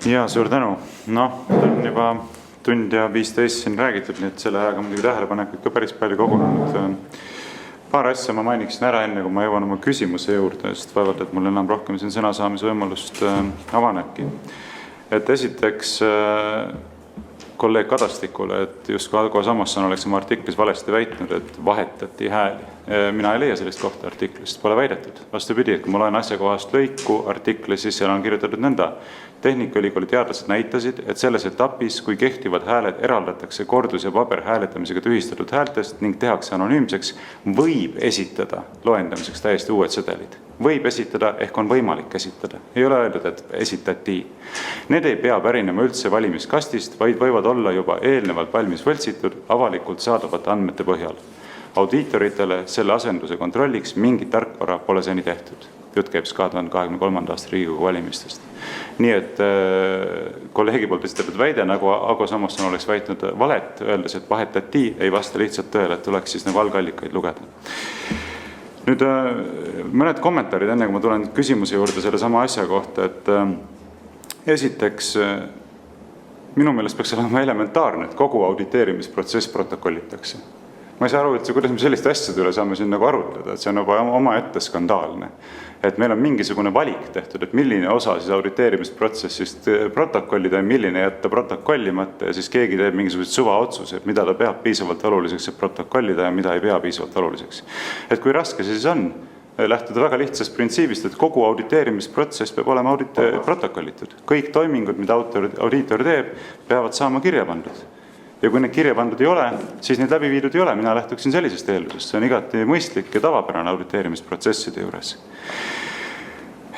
Ja suur tänu. On juba tund ja 15 siin räägitud, nii et selle ajaga muidugi tähelepanekuid ka päris palju kogunenud. Paar asja ma mainiksin ära enne, kui ma jõuan oma küsimuse juurde, sest vaevalt, et mul enam rohkem siin sõna saamise võimalust avanebki. Et esiteks kolleeg Kadastikule, et just Ago Samoson oleks oma artiklis valesti väitnud, et vahetati hääli. Mina ei leia sellist kohta artiklist, pole väidetud. Vastupidi, et kui ma loen asjakohast lõiku artikli, siis seal on kirjutatud nõnda. Tehnikaülikooli teadlased näitasid, et selles etapis, kui kehtivad hääled eraldatakse kordus- ja paberhääletamisega tühistatud häältest ning tehakse anonüümseks, võib esitada loendamiseks täiesti uued sedelid. Võib esitada ehk on võimalik esitada. Ei ole öeldud, et esitati. Need ei pea pärinema üldse valimiskastist, vaid võivad olla juba eelnevalt valmis võltsitud avalikult saadavate andmete põhjal. Audiitoritele selle asenduse kontrolliks mingit tarkvara pole seni tehtud. Jutt käib 2023. aasta Riigikogu valimistest. Nii et kolleegi poolt esitatud väide, nagu Ago Samoson oleks väitnud valet, öeldes, et vahetati, ei vasta lihtsalt tõele, et tuleks siis nagu algallikaid lugeda. Nüüd mõned kommentaarid enne, kui ma tulen küsimuse juurde selle sama asja kohta, et esiteks minu meelest peaks olema elementaarne, et kogu auditeerimisprotsess protokollitakse. Ma ei saa aru, et kuidas me selliste asjade üle saame siin nagu arutleda, et see on juba oma ette skandaalne. Et meil on mingisugune valik tehtud, et milline osa siis auditeerimisprotsessist protokollida ja milline jätta protokollimata ja siis keegi teeb mingisugused suvaotsused, mida ta peab piisavalt oluliseks, et protokollida ja mida ei pea piisavalt oluliseks. Et kui raske see siis on lähtuda väga lihtsast printsiibist, et kogu auditeerimisprotsess peab olema protokollitud. Kõik toimingud, mida audiitor teeb, peavad saama kirja pandud. Ja kui need kirja pandud ei ole, siis need läbi viidud ei ole. Mina lähtuksin sellisest eeldusest. See on igati mõistlik ja tavapärane auditeerimisprotsesside juures.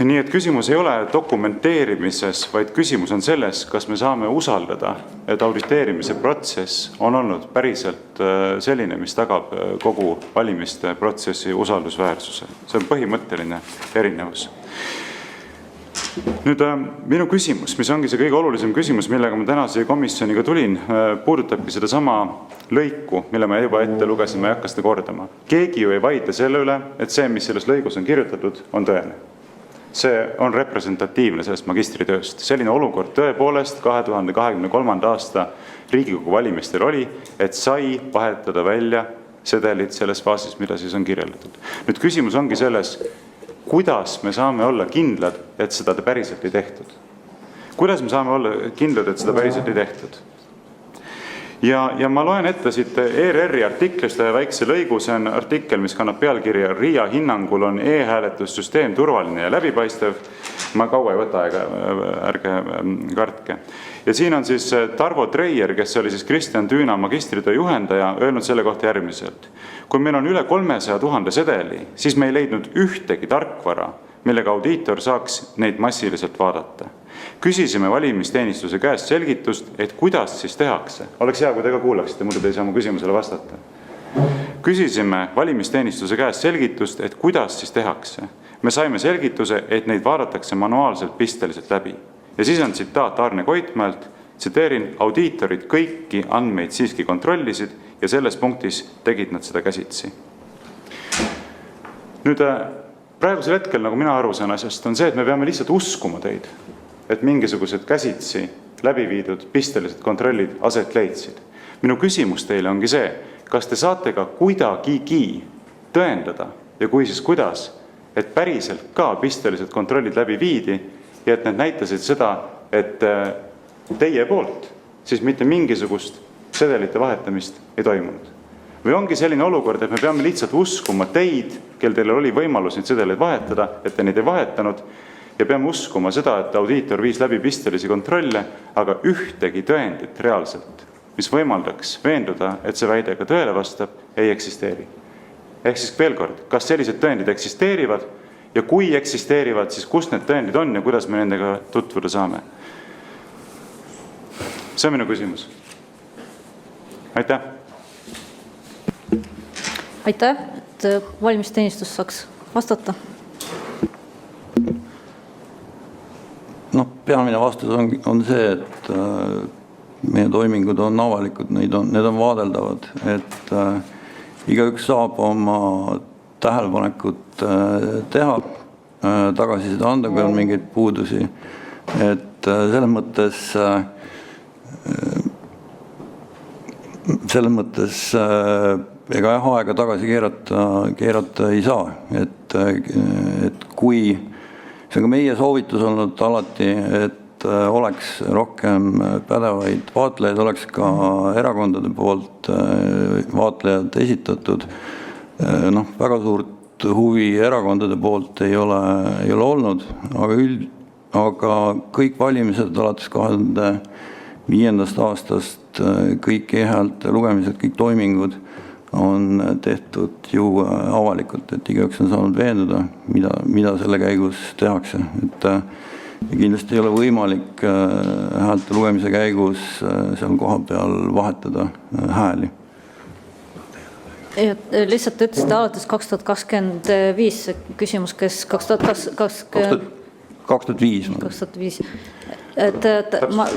Nii et küsimus ei ole dokumenteerimises, vaid küsimus on selles, kas me saame usaldada, et auditeerimise protsess on olnud päriselt selline, mis tagab kogu valimiste protsessi usaldusväärsuse. See on põhimõtteline erinevus. Nüüd minu küsimus, mis ongi see kõige olulisem küsimus, millega ma tänase komisjoniga tulin, puudutabki seda sama lõiku, mille ma juba ette lugesin, ma ei hakka seda kordama. Keegi ju ei vaidle selle üle, et see, mis selles lõigus on kirjutatud, on tõene. See on representatiivne sellest magistritööst. Selline olukord tõepoolest 2023. aasta Riigikogu valimistel oli, et sai vahetada välja sedelid selles faasis, mida siis on kirjeldatud. Nüüd küsimus ongi selles, kuidas me saame olla kindlad, et seda päriselt ei tehtud? Kuidas me saame olla kindlad, et seda päriselt ei tehtud? Ja ma loen ette siit ERR-i artiklist väikse lõigu, see on artikkel, mis kannab pealkirja RIA hinnangul on e-hääletussüsteem turvaline ja läbipaistev. Ma kaua ei võta, ärge kartke. Ja siin on siis Tarvo Treier, kes oli siis Kristjan Tüüna magistritöö juhendaja, öelnud selle kohta järgmiselt. Kui meil on üle 300 000 sedeli, siis me ei leidnud ühtegi tarkvara, millega audiitor saaks neid massiliselt vaadata. Küsisime valimisteenistuse käest selgitust, et kuidas siis tehakse. Oleks hea, kui te ka kuulaksite, muidu te ei saa mu küsimusele vastata. Küsisime valimisteenistuse käest selgitust, et kuidas siis tehakse. Me saime selgituse, et neid vaadatakse manuaalselt pisteliselt läbi. Ja siis on tsitaat Arne Koitmäelt, tsiteerin, audiitorid kõiki andmeid siiski kontrollisid ja selles punktis tegid nad seda käsitsi. Nüüd praegusel hetkel, nagu mina aru saan asjast, on see, et me peame lihtsalt uskuma teid, et mingisugused käsitsi läbi viidud pistelised kontrollid aset leidsid. Minu küsimus teile ongi see, kas te saate ka kuidagigi tõendada ja kui siis kuidas, et päriselt ka pistelised kontrollid läbi viidi ja et need näitasid seda, et teie poolt siis mitte mingisugust sedelite vahetamist ei toimunud. Või ongi selline olukord, et me peame lihtsalt uskuma teid, kel teil oli võimalus neid sedeleid vahetada, et te neid ei vahetanud ja peame uskuma seda, et audiitor viis läbi pistelisi kontrolle, aga ühtegi tõendit reaalselt, mis võimaldaks veenduda, et see väide ka tõele vastab, ei eksisteeri. Ehk siis veel kord, kas sellised tõendid eksisteerivad ja kui eksisteerivad, siis kus need tõendid on ja kuidas me nendega tutvuda saame? See on minu küsimus. Aitäh! Aitäh, et valimisteenistus saaks vastata. Peamine vastus on see, et meie toimingud on avalikud, need on vaadeldavad, et igaüks saab oma tähelepanekut teha, tagasiside anda, kui on mingeid puudusi. et selles mõttes ega aega tagasi keerata ei saa, et kui see on ka meie soovitus olnud alati, et oleks rohkem pädevaid vaatlejaid, oleks ka erakondade poolt vaatlejad esitatud. Väga suurt huvi erakondade poolt ei ole olnud, aga kõik valimised alates 2005. aastast, kõik e-häälte lugemised, kõik toimingud on tehtud ju avalikult, et igaüks on saanud veenduda, mida selle käigus tehakse. Et kindlasti ei ole võimalik häälte lugemise käigus seal koha peal vahetada hääli. Lihtsalt ütlesite alates 2025 küsimus, kes 2005.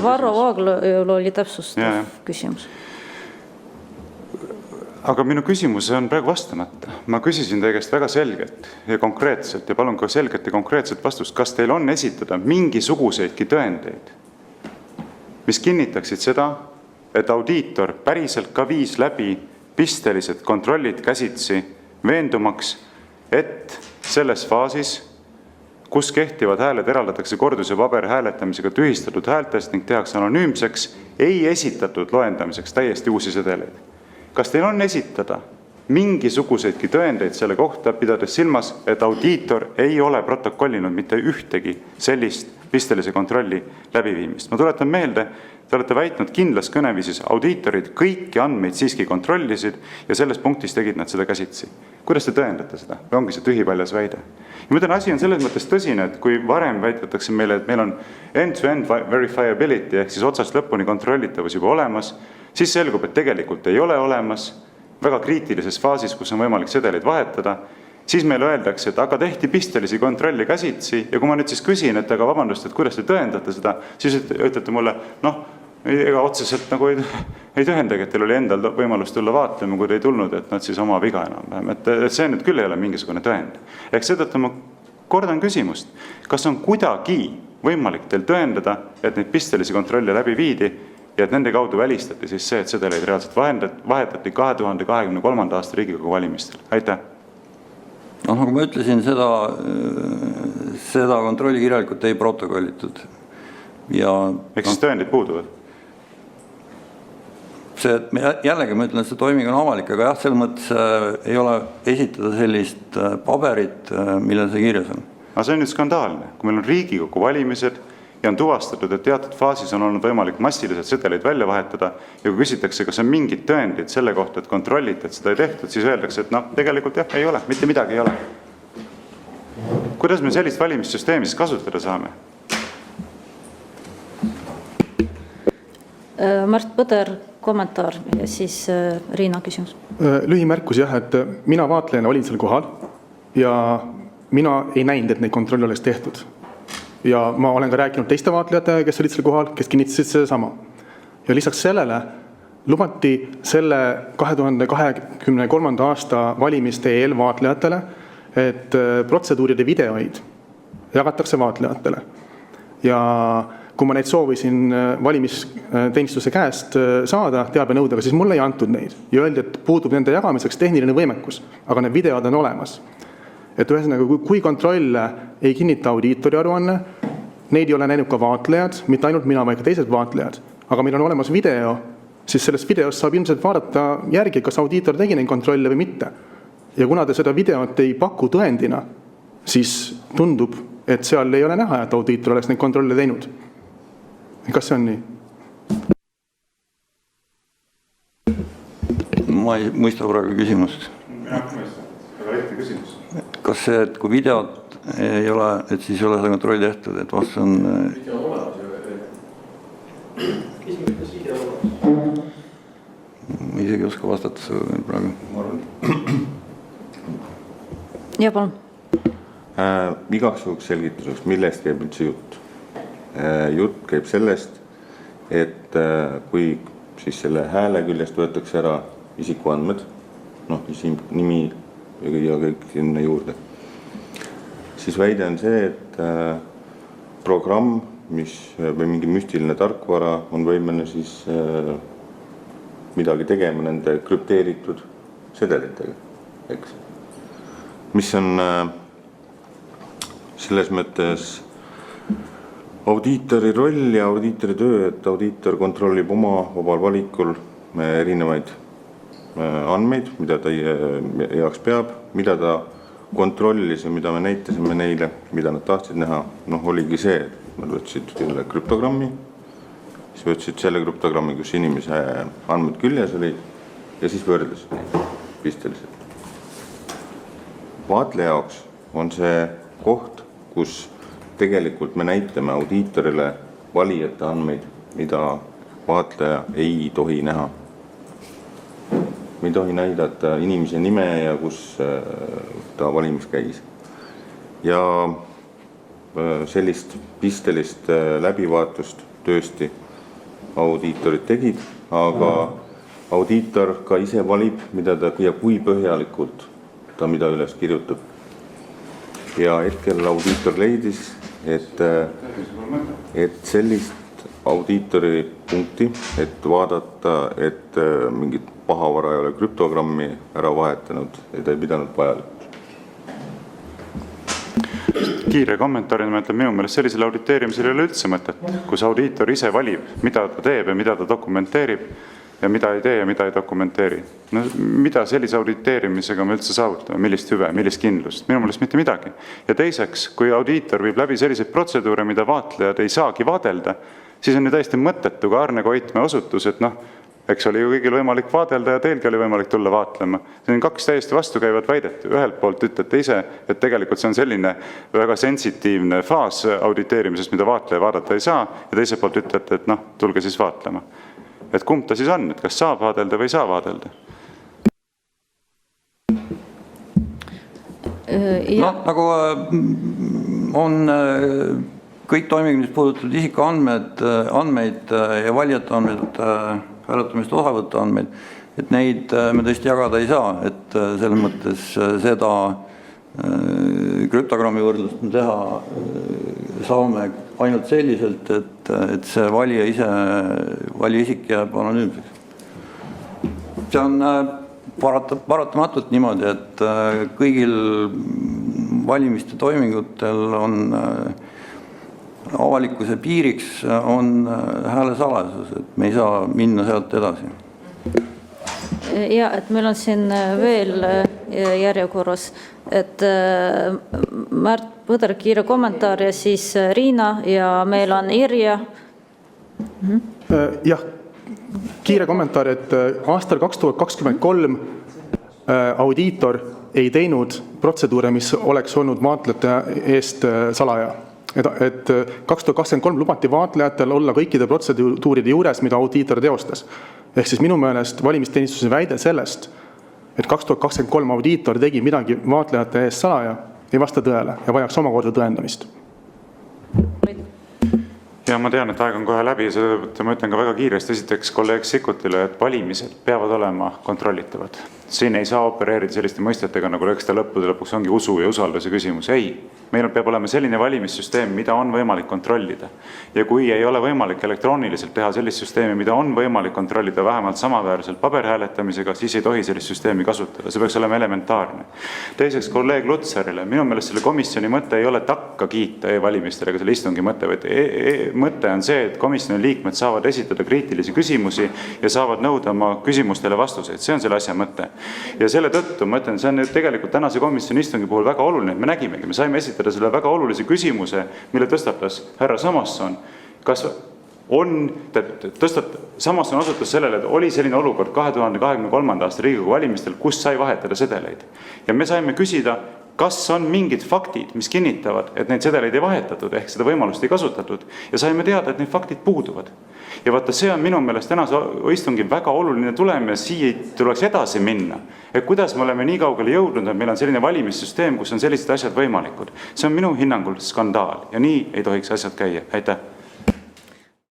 Varro Vooglaiul oli täpsustav küsimus. Aga minu küsimus on praegu vastamata. Ma küsisin teie käest väga selgelt ja konkreetselt ja palun ka selget ja konkreetset vastust. Kas teil on esitada mingisuguseidki tõendeid, mis kinnitaksid seda, et audiitor päriselt ka viis läbi pistelised kontrollid käsitsi veendumaks, et selles faasis, kus kehtivad hääled eraldatakse kordus- ja paberhääletamisega tühistatud häältest ning tehakse anonüümseks, ei esitatud loendamiseks täiesti uusi sedeleid? Kas teil on esitada mingisuguseidki tõendeid selle kohta, pidades silmas, et audiitor ei ole protokollinud mitte ühtegi sellist pistelise kontrolli läbiviimist? Ma tuletan meelde, te olete väitnud kindlas kõneviisis, audiitorid kõiki andmeid siiski kontrollisid ja selles punktis tegid nad seda käsitsi. Kuidas te tõendate seda? Või ongi see tühipaljas väide? Ja ma ütlen, asi on selles mõttes tõsine, et kui varem väidetakse meile, et meil on end-to-end verifiability ehk siis otsast lõpuni kontrollitavus juba olemas, siis selgub, et tegelikult ei ole olemas, väga kriitilises faasis, kus on võimalik sedeleid vahetada, siis meile öeldakse, et aga tehti pistelisi kontrolli käsitsi ja kui ma nüüd siis küsin, et aga vabandust, et kuidas te tõendate seda, siis ütlete mulle, ega otseselt nagu ei tõendagi, et teil oli endal võimalus tulla vaatlema, kui te ei tulnud, et nad siis oma viga enam. Et see nüüd küll ei ole mingisugune tõend. Ehk seetõttu ma kordan küsimust, kas on kuidagi võimalik teil tõendada, et neid pistelisi kontrolle läbi viidi ja et nende kaudu välistati siis see, et sedeleid reaalselt vahetati 2023. aasta Riigikogu valimistel. Aitäh! Nagu ma ütlesin, seda kontrolli kirjalikult ei protokollitud. Ehk siis tõendid puuduvad? Jällegi ma ütlen, et see toiming on avalik, aga jah, selles mõttes ei ole esitada sellist paberit, millel see kirjas on. Aga see on nüüd skandaalne, kui meil on Riigikogu valimised ja on tuvastatud, et teatud faasis on olnud võimalik massiliselt sedeleid välja vahetada ja kui küsitakse, kas on mingid tõendid selle kohta, et kontrolliti, et seda ei tehtud, siis öeldakse, et tegelikult jah, ei ole, mitte midagi ei ole. Kuidas me sellist valimissüsteemis kasutada saame? Mart Põder, kommentaar ja siis Riina küsimus. Lühimärkus jah, et mina vaatlejana olin seal kohal ja mina ei näinud, et neid kontrolli oleks tehtud. Ja ma olen ka rääkinud teiste vaatlejatega, kes olid seal kohal, kes kinnitasid seda sama. Ja lisaks sellele lubati selle 2023. aasta valimiste eel vaatlejatele, et protseduuride videoid jagatakse vaatlejatele. Ja kui ma neid soovisin valimisteenistuse käest saada teabenõudega, siis mulle ei antud neid. Ja öeldi, et puudub nende jagamiseks tehniline võimekus, aga need videod on olemas. Et ühesõnaga, kui kontrolle ei kinnita audiitori aruanne, neid ei ole näinud ka vaatlejad, mitte ainult mina, vaid ka teised vaatlejad, aga meil on olemas video, siis sellest videost saab ilmselt vaadata järgi, kas audiitor tegi neid kontrolle või mitte. Ja kuna te seda videot ei paku tõendina, siis tundub, et seal ei ole näha, et audiitor oleks neid kontrolle teinud. Kas see on nii? Ma ei mõista praegu küsimust. Väga lihtne küsimus. Kas see, et kui videot ei ole, et siis ei ole seda kontrolli tehtud, et vastus on... Ma isegi ei oska vastata seda praegu. Ja palun. Igaks juhuks selgituseks, millest käib üldse jutt. Jutt käib sellest, et kui siis selle hääle küljest võetakse ära isikuandmed, nimi ja kõik sinna juurde, siis väide on see, et programm või mingi müstiline tarkvara on võimeline siis midagi tegema nende krüpteeritud sedelitega, eks. Mis on selles mõttes audiitori roll ja audiitori töö, et audiitor kontrollib oma vabal valikul erinevaid andmeid, mida ta heaks peab, mida ta kontrollis ja mida me näitasime neile, mida nad tahtsid näha. Oligi see, et nad võtsid selle krüptogrammi, siis võtsid selle krüptogrammi, kus inimese andmed küljes olid ja siis võrdlesid neid pisteliselt. Vaatleja jaoks on see koht, kus tegelikult me näitame audiitorile valijate andmeid, mida vaatleja ei tohi näha. Me ei tohi näidata inimese nime ja kus ta valimis käis. Ja sellist pistelist läbivaatust tõesti audiitorid tegid, aga audiitor ka ise valib, mida ta ja kui põhjalikult ta mida üles kirjutab. Ja hetkel audiitor leidis, et sellist audiitori punkti, et vaadata, et mingit pahavara ei ole krüptogrammi ära vahetanud, et ei pidanud vajalikuks. Kiire kommentaarina ma ütlen, minu meelest sellisel auditeerimisel ei ole üldse mõtet, kus audiitor ise valib, mida ta teeb ja mida ta dokumenteerib ja mida ei tee ja mida ei dokumenteeri. Mida sellise auditeerimisega me üldse saavutame, millist hüve, millist kindlust? Minu meelest mitte midagi. Ja teiseks, kui audiitor viib läbi selliseid protseduure, mida vaatlejad ei saagi vaadelda, siis on ju täiesti mõttetu ka Arne Koitmäe osutus, et eks oli ju kõigil võimalik vaadelda ja teilgi oli võimalik tulla vaatlema. See on kaks täiesti vastukäivat väidet. Ühelt poolt ütlete ise, et tegelikult see on selline väga sensitiivne faas auditeerimisest, mida vaatleja vaadata ei saa, ja teiselt poolt ütlete, et tulge siis vaatlema. Et kumb ta siis on, et kas saab vaadelda või ei saa vaadelda? Nagu on kõik toimingud, mis puudutavad isikuandmeid ja valijate andmeid, hääletamist osavõtte andmeid, et neid me tõesti jagada ei saa, et selles mõttes seda krüptogrammi võrdlust teha saame ainult selliselt, et see valija isik jääb anonüümseks. See on paratamatult niimoodi, et kõigil valimiste toimingutel on avalikkuse piiriks on häälesalasus, et me ei saa minna sealt edasi. Ja, et meil on siin veel järjekorras, et Märt Põder kiire kommentaar ja siis Riina ja meil on Irja. Jah, kiire kommentaar, et aastal 2023 audiitor ei teinud protseduure, mis oleks olnud vaatlejate eest salaja. Et 2023 lubati vaatlejatel olla kõikide protseduuride juures, mida audiitor teostas. Ehk siis minu meelest valimisteenistuse väide sellest, et 2023 audiitor tegi midagi vaatlejate eest salaja, ei vasta tõele ja vajaks omakorda tõendamist. Ja ma tean, et aeg on kohe läbi ja seda ma ütlen ka väga kiiresti. Esiteks kolleeg Sikkutile, et valimised peavad olema kontrollitavad. Siin ei saa opereerida selliste mõistetega, nagu eks ta lõpuks ongi usu ja usalduse küsimus. Ei, meil peab olema selline valimissüsteem, mida on võimalik kontrollida. Ja kui ei ole võimalik elektrooniliselt teha sellist süsteemi, mida on võimalik kontrollida vähemalt samaväärselt paberhääletamisega, siis ei tohi sellist süsteemi kasutada. See peaks olema elementaarne. Teiseks kolleeg Lutsarile, minu meelest selle komisjoni mõte ei ole takka kiita e-valimistele, ega selle istungi mõte, vaid mõte on see, et komisjoni liikmed saavad esitada kriitilisi küsimusi ja saavad nõuda oma küsimustele vastuseid. See on selle asja mõte. Ja selle tõttu ma ütlen, see on tegelikult tänase komisjoni istungi puhul väga oluline, et me nägimegi, me saime esitada selle väga olulise küsimuse, mille tõstatas härra Samasson. Kas on, Samasson osutus sellele, et oli selline olukord 2023. aasta Riigikogu valimistel, kus sai vahetada sedeleid. Ja me saime küsida, kas on mingid faktid, mis kinnitavad, et neid sedeleid ei vahetatud, ehk seda võimalust ei kasutatud, ja saime teada, et need faktid puuduvad. Ja vaata, see on minu meelest tänase istungi väga oluline tulem ja siia tuleks edasi minna. Et kuidas me oleme nii kaugele jõudnud, et meil on selline valimissüsteem, kus on sellised asjad võimalikud. See on minu hinnangul skandaal ja nii ei tohiks asjad käia. Aitäh!